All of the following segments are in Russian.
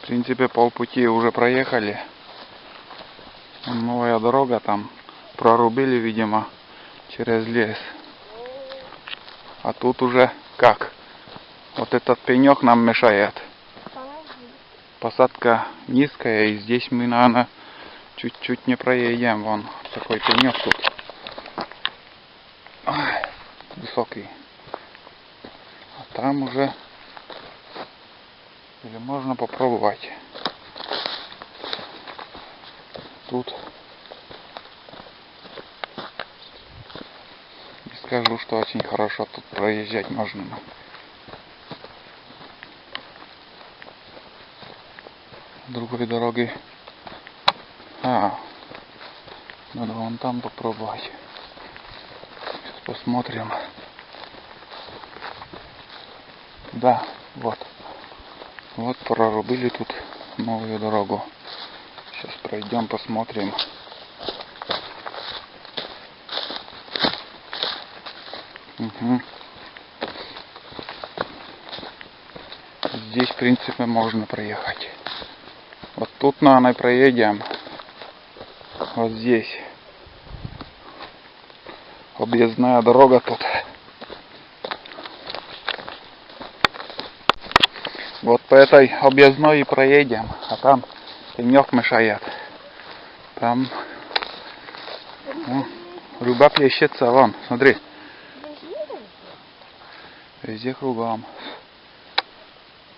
В принципе, полпути уже проехали. Новая дорога там прорубили, видимо, через лес. А тут уже как? Вот этот пенек нам мешает. Посадка низкая, и здесь мы, наверное, чуть-чуть не проедем. Вон такой пенек тут. Ой, высокий. А там уже... Или можно попробовать. Тут не скажу, что очень хорошо тут проезжать можно. Другой дороги. Надо вон там попробовать. Сейчас посмотрим. Да, вот. Вот прорубили тут новую дорогу. Сейчас пройдем, посмотрим. Угу. Здесь, в принципе, можно проехать. Вот тут, наверное, проедем. Вот здесь. Объездная дорога тут. Вот по этой объездной и проедем. А там пенек мешает. Там рыба плещется. Вон, смотри. Везде кругом.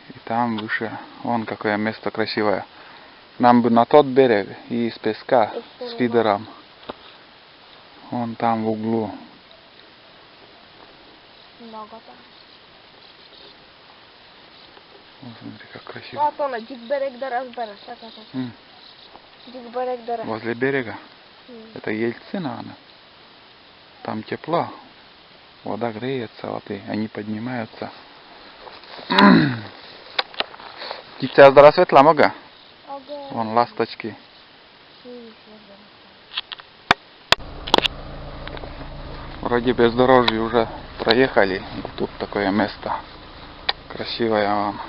И там выше. Вон какое место красивое. Нам бы на тот берег и из песка с фидером. Вон там в углу. Много там. Вот, смотри, как красиво. Возле берега. Это Ельцы, наверное. Там тепло. Вода греется, вот и они поднимаются. Птица здравствуй, ламага. Вон ласточки. Вроде бездорожье уже проехали. Тут такое место. Красивое вам.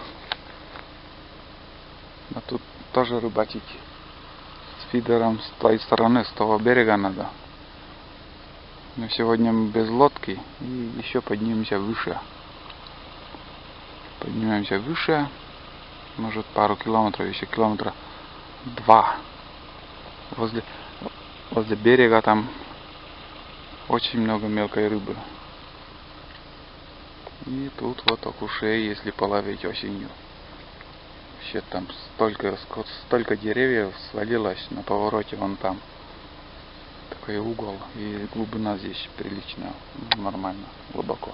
А тут тоже рыбачить. С фидером с той стороны, с того берега надо. Но сегодня мы без лодки и еще поднимемся выше. Поднимемся выше. Может пару километров, еще километра 2. Возле берега там очень много мелкой рыбы. И тут вот окушей, если половить осенью. Вообще там столько деревьев свалилось на повороте вон там. Такой угол. И глубина здесь приличная. Нормально, глубоко.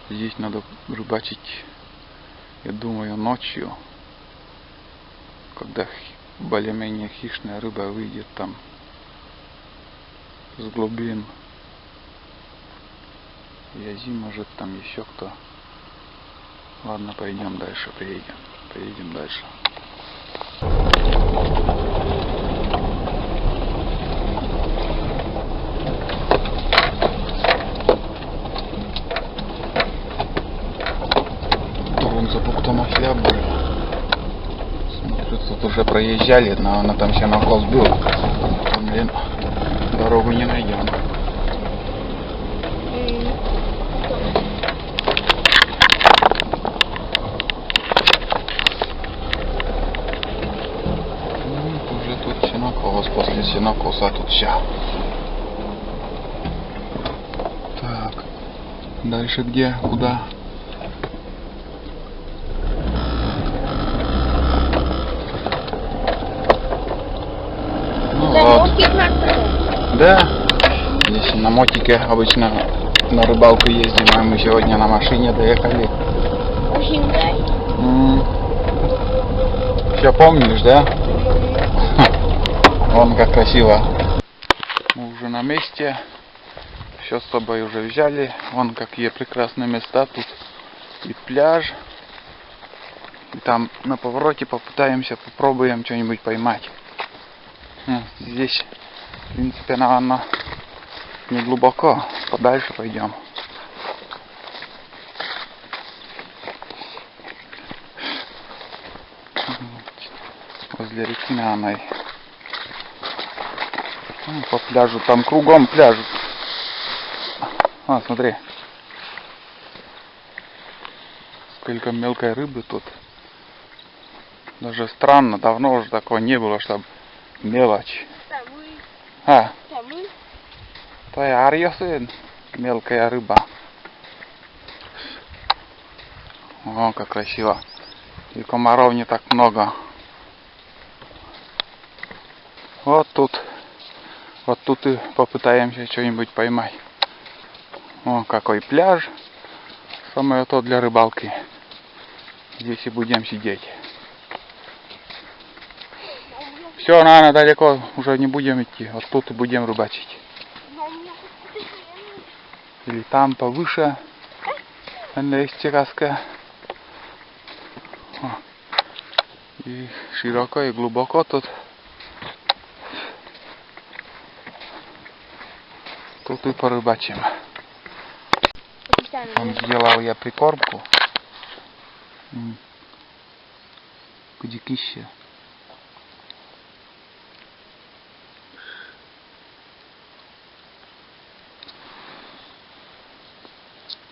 Здесь надо рыбачить, я думаю, ночью. Когда более-менее хищная рыба выйдет там с глубин. Язи, может, там еще кто. Ладно, пойдем дальше, поедем дальше. Вон за пунктом хлеб был. Смотрю, тут уже проезжали, но она там еще на холст был. Блин, дорогу не найдем. После сенокоса тут вся. Так. Дальше где? Куда? Ну вот. Да. Здесь на мотике обычно на рыбалку ездим, а мы сегодня на машине доехали. Все помнишь, да? Вон как красиво. Мы уже на месте. Все с собой уже взяли. Вон какие прекрасные места тут. И пляж. И там на повороте попробуем что-нибудь поймать. Здесь, в принципе, наверное, не глубоко. Подальше пойдем. возле реки на Анной. По пляжу, там кругом пляж. А, смотри. Сколько мелкой рыбы тут. Даже странно, давно уже такого не было, чтобы мелочь. А, твоя арьёсы, мелкая рыба. О, как красиво. И комаров не так много. Вот тут и попытаемся что-нибудь поймать. О, какой пляж. Самое то для рыбалки. Здесь и будем сидеть. Все, наверное, далеко уже не будем идти. Вот тут и будем рыбачить. Или там повыше. Есть терраска. И широко, и глубоко тут. Тут и порыбачим. Он сделал я прикормку. Кудикище.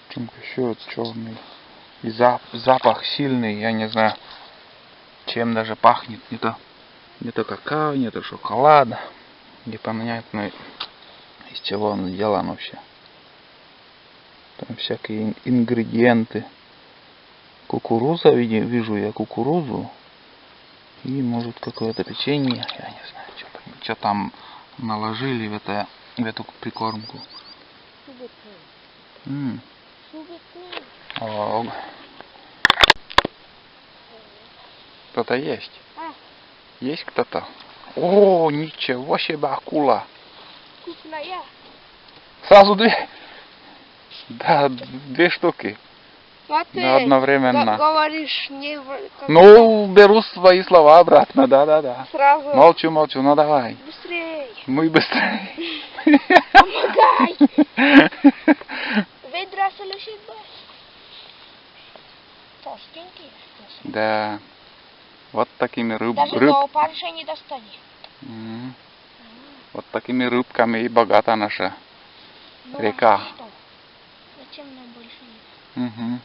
Чем-то еще черный. И запах сильный, я не знаю, чем даже пахнет. Не то какао, не то шоколада. Непонятно, из чего он сделан вообще. Там всякие ингредиенты. Кукуруза, вижу я кукурузу. И может какое-то печенье. Я не знаю, что там наложили в эту прикормку. О, кто-то есть. Есть кто-то? О, ничего себе, акула. Крупная. Сразу две? Да, 2 штуки. А ты одновременно. говоришь не... Ну, беру свои слова обратно, да. Сразу. Молчу, ну давай. Быстрей. Мы быстрее. Помогай. Ведра лежит, да? Толстенькие. Да. Вот такими Даже до опарыша не достанешь. Вот такими рыбками и богата наша река. А что? Зачем нам больше нет? Угу.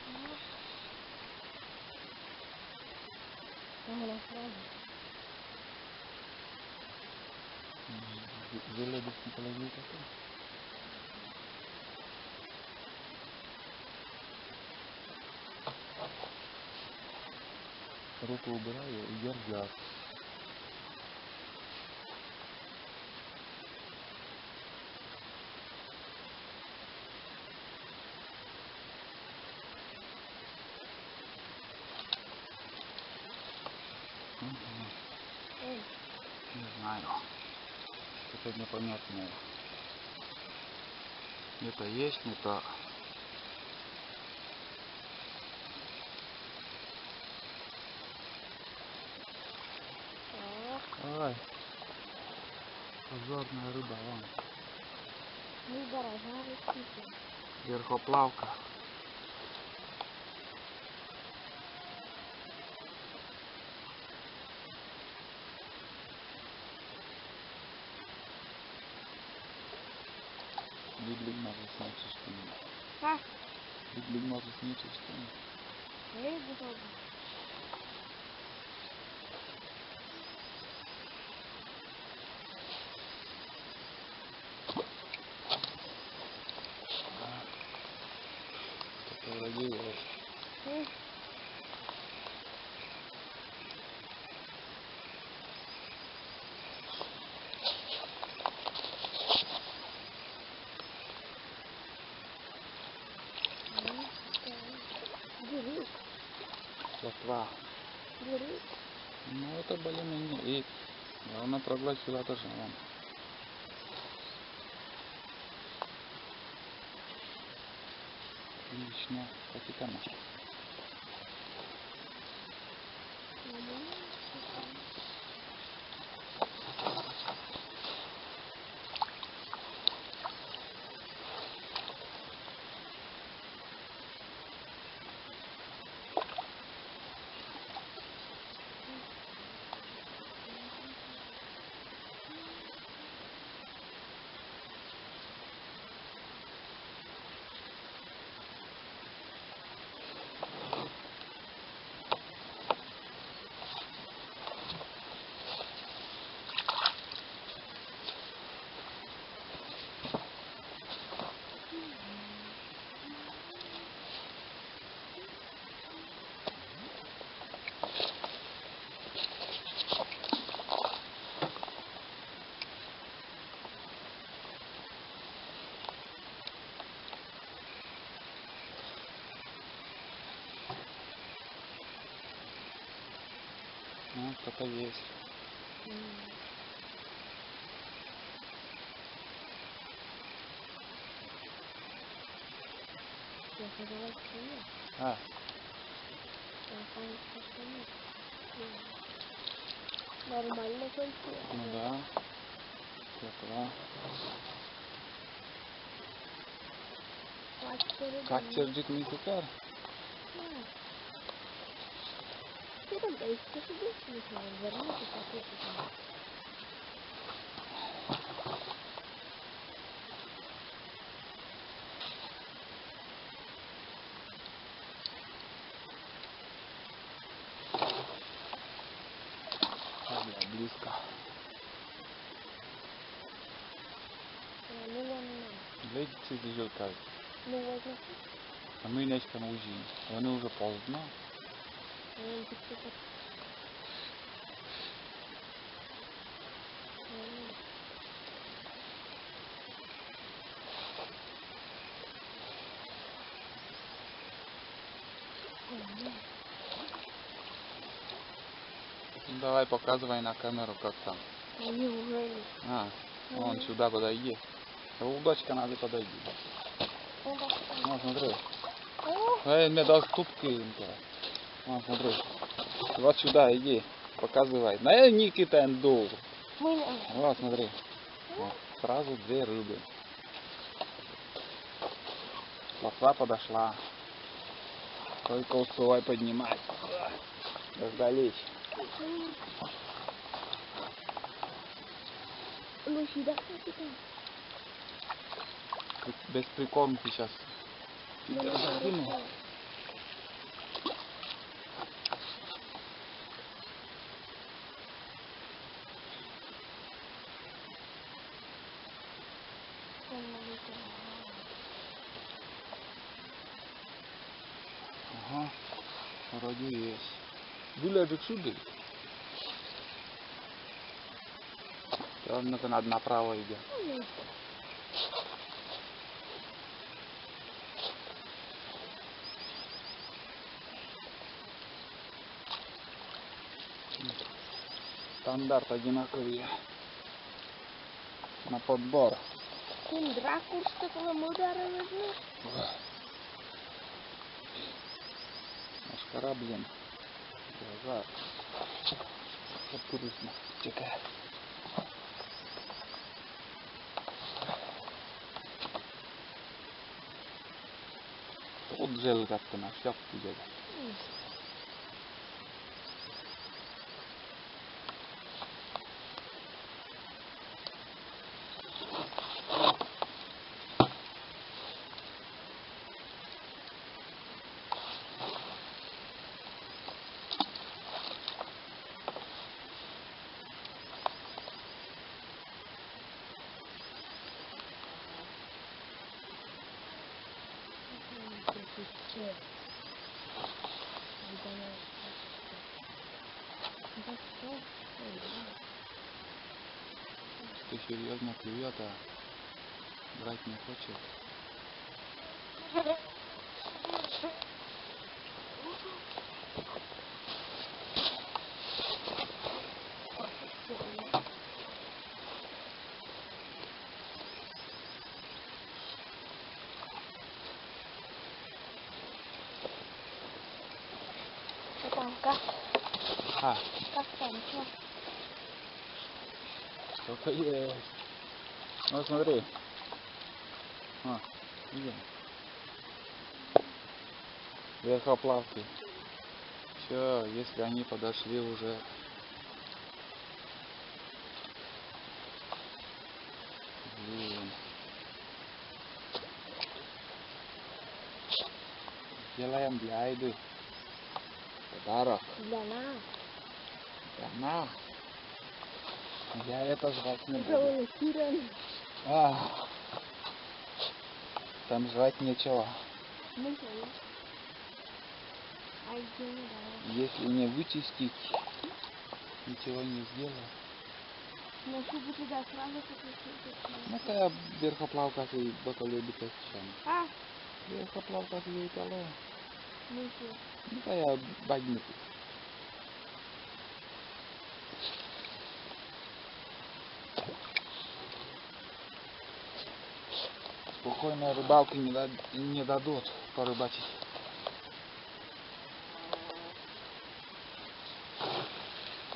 Руку убираю и держат. Не знаю. Что-то непонятное. Не то есть, не то. Ай. Позорная рыба, вон. Верхоплавка. Библик может с нечистыми. А? Библик может с нечистыми. Эй, буду. Что-то вроде есть. Плотва. Ну это более-менее. И главное пробрать сюда тоже. Вон. Отлично. Капитана. Ну, кто-то есть. Я хотела скрыть. А, Нормально только. ну да. Тепло. Kaçırcık mı tutar? Ты там если сидишь, не знаю, вернуться, как ты сидишь. Близко. Ну, вон, Глядите, дежурка. ну, возьми. А мы нечка на УЗИ. Вони уже поздно. Ну, давай показывай на камеру, как там. Неужели? А, вон сюда подойди. Удочка надо подойди. Ну, смотри. Мне дал ступки. Вот, смотри. Вот сюда иди. Показывай. На Никита Энду. Вот, смотри. Вот, сразу две рыбы. Плотва подошла. Только успевай поднимать. Дождались. Ну, сюда. Без прикормки сейчас. Закину. Ага, вроде есть. Гуляжик сюда. Там надо направо идет. Стандарт одинаковые. На подбор. Ракурс такого удара возьми. Машкара, блин. Глаза. Откуда текает. Вот жел как-то на шляпку делать. Ты серьезно клюет, а брать не хочет. Что там, как? А, Как там, что? только есть. Ну смотри. А, видим. Верхоплавки. Все, если они подошли уже. Блин. Делаем для Айды подарок. Для нас. Для нас. Я это жрать не буду. Провокирован. А, там жрать нечего. Ничего. Ай, не давай. Если не вычистить, ничего не сделать. Но чтобы туда сразу подключить. Ну та верхоплавка и бакалебика чем. А? Верхоплавка и тало. Ну что? Ну та я бадник. спокойной рыбалки не дадут порыбачить.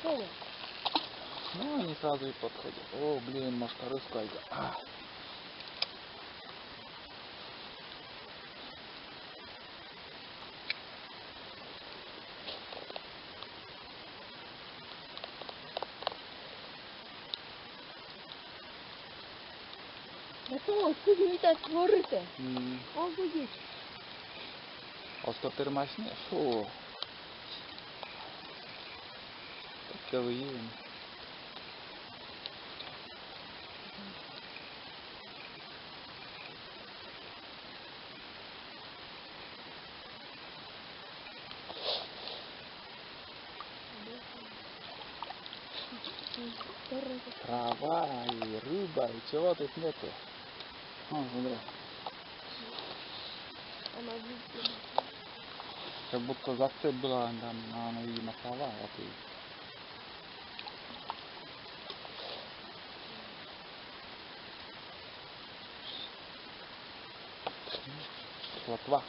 Коля, Ну, они сразу и подходят. О, блин, машкарыска. да что, скажи, так творите? Обудіть. Оsto термашне. Фу. Таке виївне. Трава и рыба, и чего тут нету. О, смотри. Она видит. Как будто зацеп была, там, она, видимо, трава. Вот и... Плотва.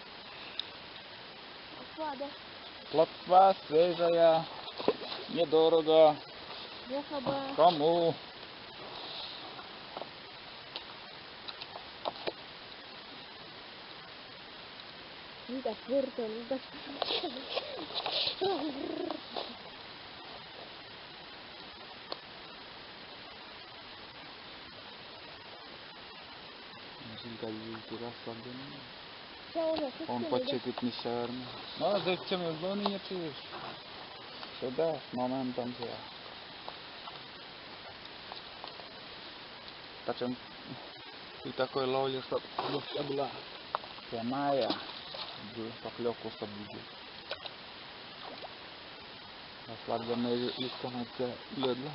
Отпада. Плотва свежая, недорого. Якобы. Кому? Не так творите, не так. Он почекает нещадно. Ну, зачем я зоны не чуешь? Сюда, с моментом все. Причем и такой ловли, что лодка была прямая, поклевку соблюдет. Расслабленная информация ледла.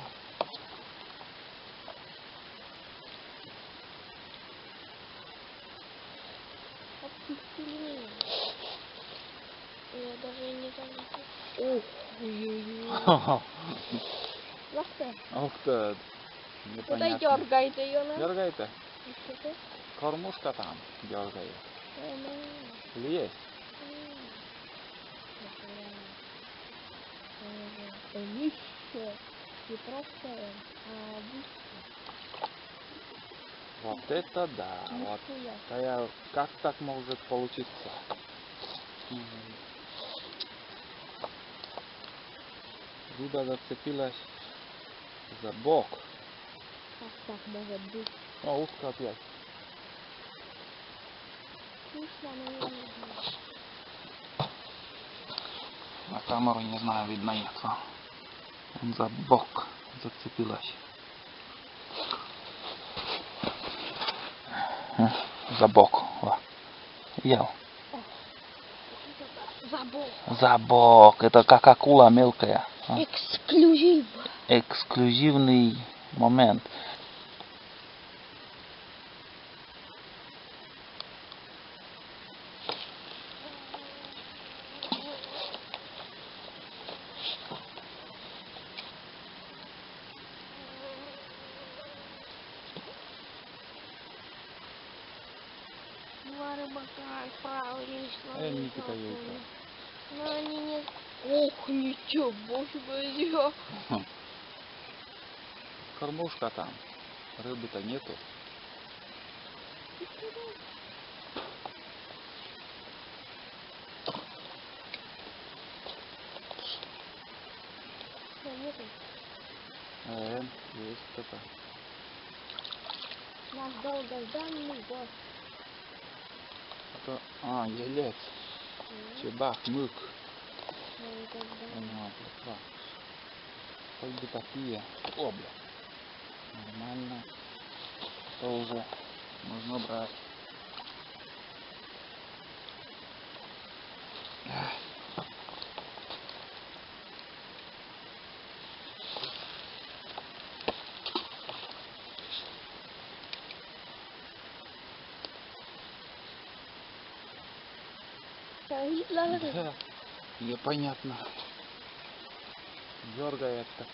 Я даже не заметил. Ух, ой-ой-ой. Лахта. Ух ты, Куда непонятно. дергает ее, на? Дергай-то. Кормушка там дергает. Или есть? Лище. Не просто, а лище. Вот это да. Вот. Как так может получиться? Рыба зацепилась за бок. Как так может быть? О, утка опять. Вкусно, но не видно. На камеру не знаю, видно нет. Он за бок зацепилась. За бок. Во. Ел. Забыл. За бок. Это как акула мелкая. Эксклюзив. Эксклюзивный момент. Два рыбака отправились на Никита яйца. но они не... Ох, ничего себе! Кормушка там. Рыбы-то нету. Что, нету? Есть это. Наш долгожданный гость. Это, елец. Чебак, мык. Долгожданный. Плотва. Хоть бы такие. О, бля. Нормально. То уже можно брать. Да, непонятно. Дергает так.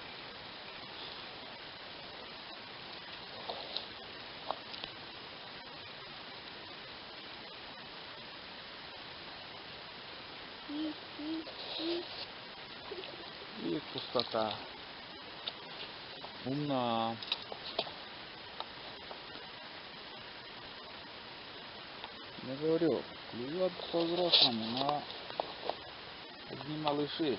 И пустота. Умно. Я говорю, клюет по-взрослому, но одни малыши.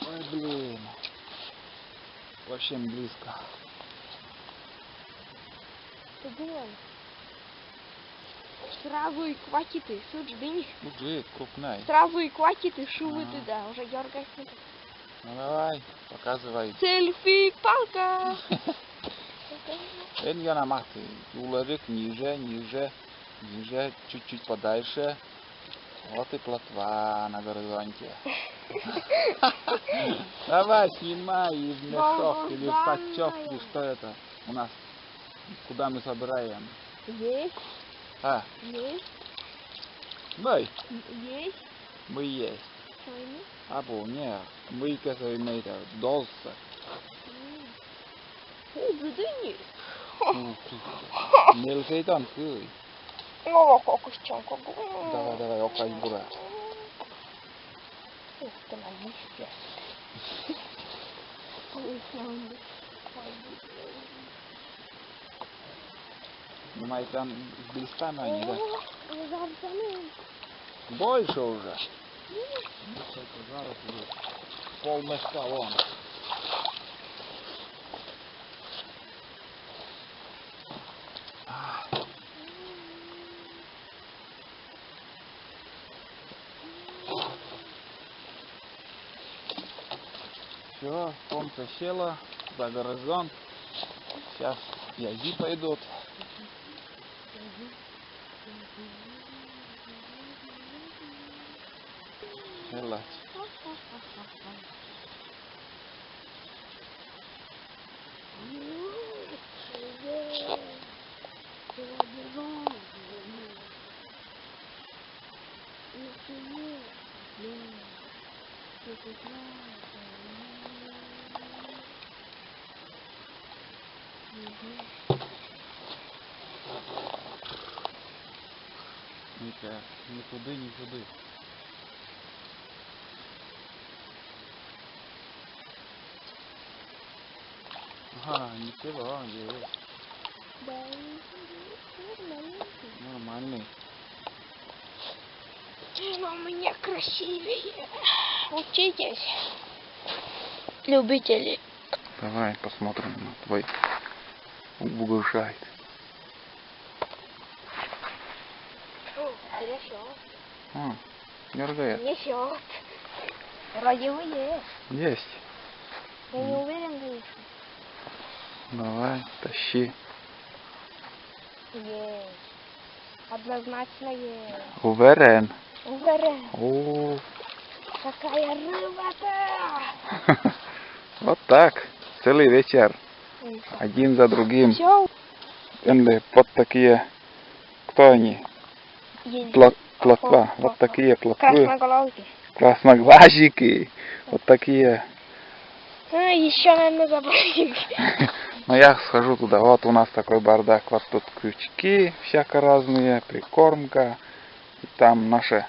Ой, блин. Вообще близко. Подумай. Сразу и хватит, и суд жди. Уже крупный. Сразу и хватит, и шубы Ага. туда. Уже дергать не надо. Ну давай, показывай. Селфи, палка. Я на махе. Уложик ниже, ниже, ниже, чуть-чуть подальше. Вот и плотва на горизонте. Давай, снимай и в мешок или в подчёк, или что это у нас, куда мы собираем. Есть, А, есть, мы, есть. мы есть. Что они? Або, не, мы, который имеет долса. Будыни. Мелкейдан кый. О, кокушчонка. Давай, давай, окай бура. Ух ты, молодец. Думаю, там близко на они, да? Зарзамен. Больше уже. Зараз уже пол мешка вон. Все, солнце село за горизонт. Сейчас язи пойдут. Селать. Ника, ни туди, ни сюди. Ага, не села, есть. Нормальный. Но у меня красивее. Учитесь, любители. Давай посмотрим на твой угрожает. Несет. Дергает. Несет. Вроде бы есть. Есть. Я не уверен, конечно. Давай, тащи. Есть. Однозначно есть. Уверен. Уверен. О, Какая рыба-то! вот так. Целый вечер. Один за другим. Все. Вот такие. Кто они? Есть. Плотва. Вот такие плотвы. Красноголовки. Красноглазики. Вот такие. Еще, наверное, забрали. Но я схожу туда. Вот у нас такой бардак. Вот тут крючки всяко разные. Прикормка. И там наше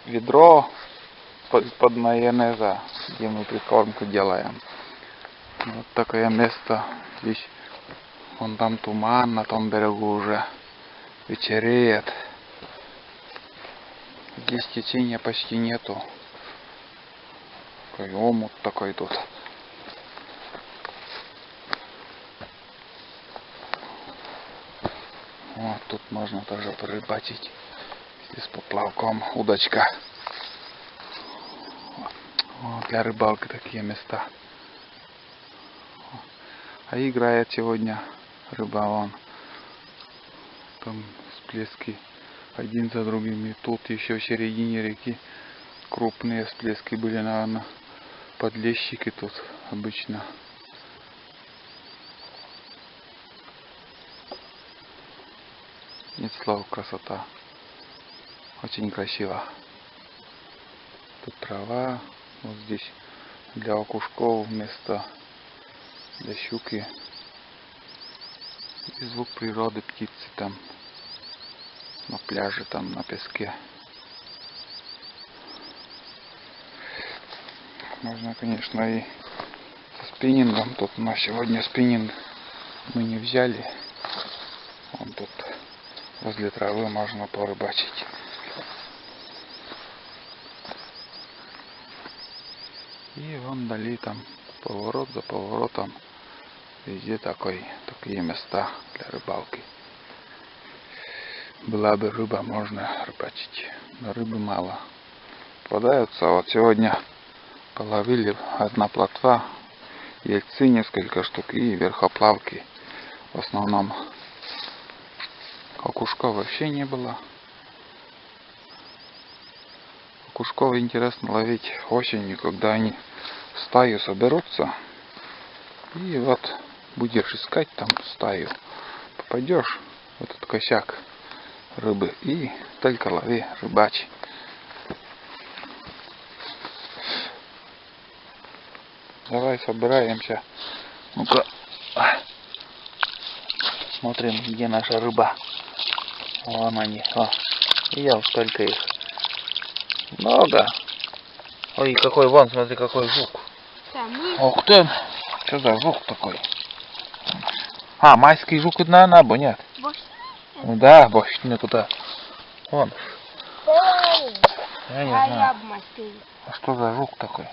ведро под майонеза, где мы прикормку делаем. Вот такое место. Здесь вон там туман на том берегу уже. Вечереет. Здесь течения почти нету. Такой омут такой тут. Вот тут можно тоже порыбачить. Здесь с поплавком удочка. Вот для рыбалки такие места. А играет сегодня рыба вон. Там всплески один за другим. И тут еще в середине реки крупные всплески были, наверное, подлещики тут обычно. Нет слов, красота. Очень красиво. Тут трава. Вот здесь для окушков место для щуки. И звук природы, птицы там на пляже, там на песке. Можно, конечно, и со спиннингом. Тут у нас сегодня спиннинг мы не взяли. Вон тут возле травы можно порыбачить. И вон вдали там поворот за поворотом. Везде такие места для рыбалки. Была бы рыба, можно рыбачить. Но рыбы мало. Попадаются. Вот сегодня половили одна плотва, ельцы несколько штук и верхоплавки. В основном окушков вообще не было. Окушков интересно ловить осенью, когда они в стаю соберутся. И вот будешь искать там стаю. Попадешь в этот косяк рыбы и только лови, рыбачь. Давай собираемся. Ну-ка. Смотрим, где наша рыба. Вон они. О, видел, сколько их. Много. Ой, какой, вон, смотри, какой жук. Ух ты. Что за жук такой? А, майский жук, наверное, або нет? Ну да, больше не туда. Вон. Я не знаю. А что за жук такой?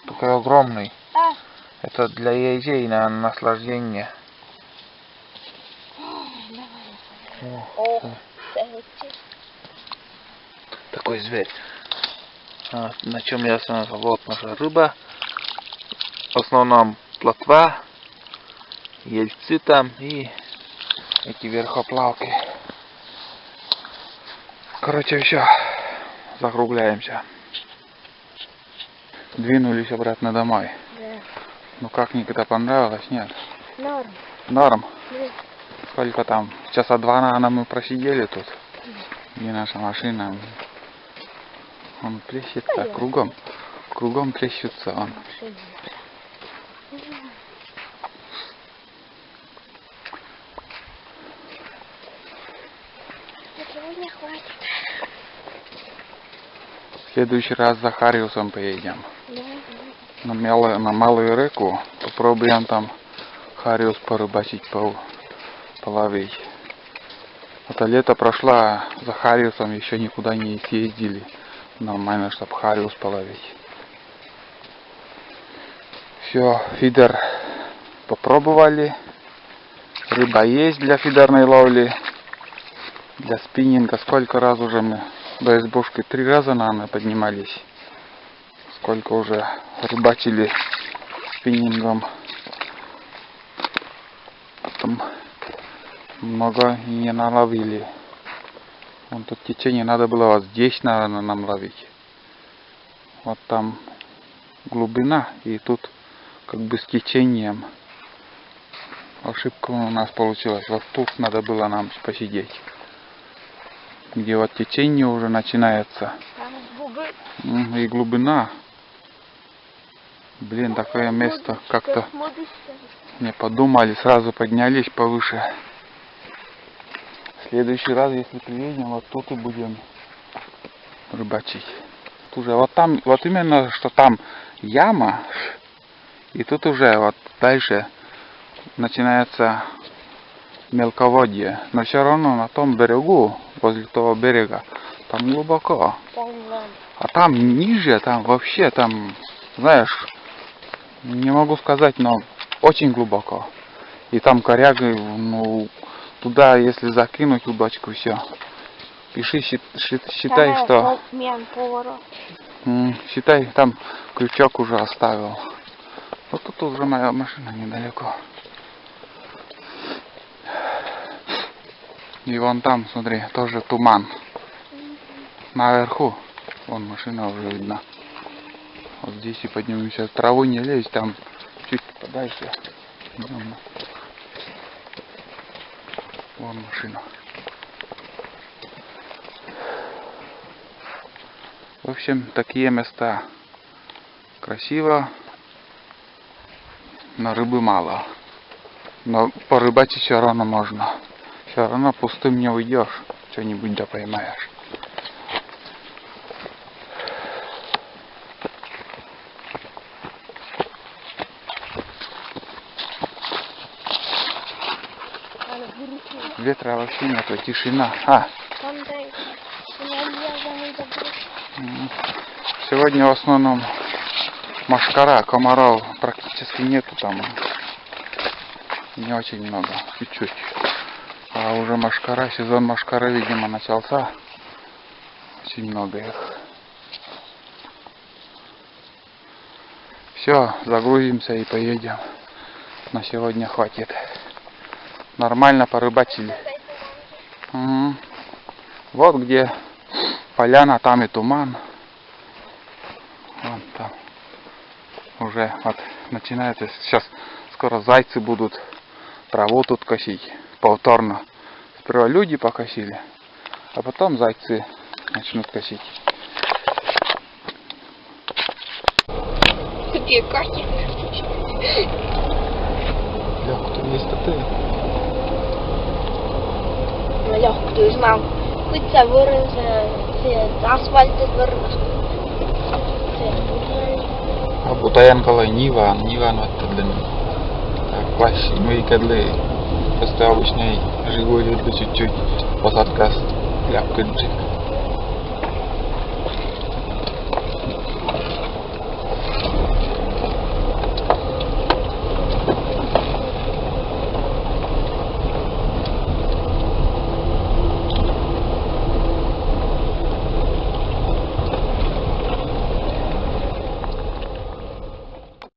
Такой огромный. Это для ежей на наслаждение. Такой зверь. На чем я остановился? Вот наша рыба. В основном плотва, ельцы там и эти верхоплавки. Короче, все. Закругляемся. Двинулись обратно домой. Да. Ну как, никогда понравилось? Нет? Норм. Норм? Да. Сколько там? Часа 2, наверное, мы просидели тут. Где наша машина? Он плещется кругом. Кругом плещется он. Сегодня хватит. В следующий раз за Хариусом поедем. Да. На Малую реку. Попробуем там Хариус порыбачить, половить. Это лето прошло, за Хариусом еще никуда не съездили. Нормально, чтобы Хариус половить. Все, фидер попробовали. Рыба есть для фидерной ловли. Для спиннинга сколько раз уже мы до избушки 3 раза, наверное, поднимались. Сколько уже рыбачили спиннингом. Там много не наловили. Вон тут течение надо было вот здесь, наверное, нам ловить. Вот там глубина, и тут как бы с течением ошибка у нас получилась. Вот тут надо было нам посидеть. Где вот течение уже начинается. И глубина. Блин, такое место как-то не подумали, сразу поднялись повыше. В следующий раз, если приедем, вот тут и будем рыбачить. Тут уже вот там, вот именно, что там яма, и тут уже вот дальше начинается мелководье. Но все равно на том берегу, возле того берега, там глубоко. А там ниже, там вообще, там, знаешь, не могу сказать, но очень глубоко. И там коряга, ну, туда, если закинуть удочку, все. Пиши, считай, что... Считай, там крючок уже оставил. Вот тут уже моя машина недалеко. И вон там, смотри, тоже туман. Наверху. Вон машина уже видна. Вот здесь и поднимемся. В траву не лезь, там чуть подальше. Вон машина. В общем, такие места красиво, но рыбы мало. Но порыбачить все равно можно. Все равно пустым не уйдешь, что-нибудь да поймаешь. Ветра вообще нету, тишина. Сегодня в основном мошкара, комаров практически нету там. Не очень много, чуть-чуть. А уже мошкара, сезон мошкары, видимо, начался. Очень много их. Все, загрузимся и поедем. На сегодня хватит. Нормально порыбачили. Угу. Вот где поляна, там и туман. Вон там. Уже вот начинается. Сейчас скоро зайцы будут траву тут косить. Повторно. Сперва люди покосили, а потом зайцы начнут косить. Какие карты? Легко, є стати. Легко, знав. Хоч це виризе, це асфальт виризе. А Butajankolla Nivan vattelen класси, ну и кадлы. Просто обычный Жигули чуть-чуть посадка с ляпкой.